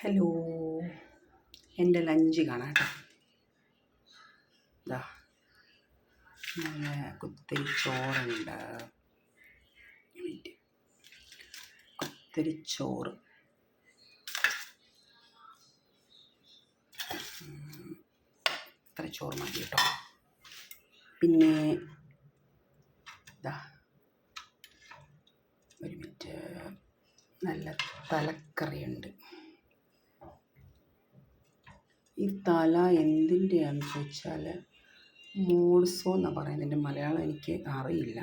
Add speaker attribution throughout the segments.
Speaker 1: Hello, എൻ്റെ lunch കാണാം കേട്ടോ. ഇതാ നല്ല കുത്തിരി ചോറുണ്ട്, കുത്തിരി ചോറ്. ഇത്ര ചോറ് മതി കേട്ടോ. പിന്നെ ഇതാ ഒരു മിനിറ്റ്, നല്ല തലക്കറിയുണ്ട്. ഈ തല എന്തിൻ്റെയാണെന്ന് ചോദിച്ചാൽ മോൾസോ എന്നാണ് പറയുന്നത്. എൻ്റെ മലയാളം എനിക്ക് അറിയില്ല,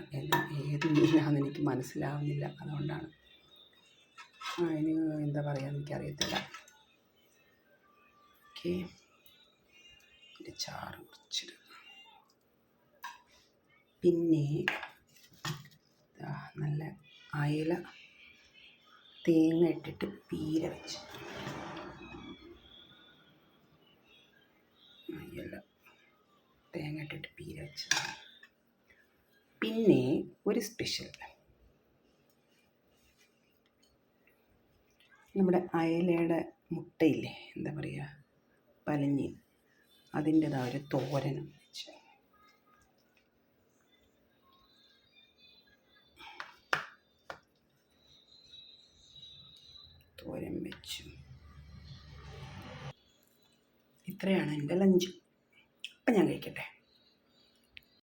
Speaker 1: ഏത് മീനാണെന്ന് എനിക്ക് മനസ്സിലാവുന്നില്ല. അതുകൊണ്ടാണ് അതിന് എന്താ പറയുക എനിക്കറിയത്തില്ല. ഓക്കെ, എൻ്റെ ചാറ് കുറച്ചിട്ട്, പിന്നെ നല്ല അയല തേങ്ങ ഇട്ടിട്ട് പീര വെച്ച്, അയല തേങ്ങ ഇട്ടിട്ട് പീര വെച്ച്. പിന്നെ ഒരു സ്പെഷ്യൽ, നമ്മുടെ അയലയുടെ മുട്ടയില്ലേ, എന്താ പറയുക, പലഞ്ഞി, അതിൻ്റെതാ ഒരു തോരനും വെച്ച്. തോരൻ വെച്ചു. ഇത്രയാണ് എൻ്റെ ലഞ്ച്. അപ്പം ഞാൻ കഴിക്കട്ടെ.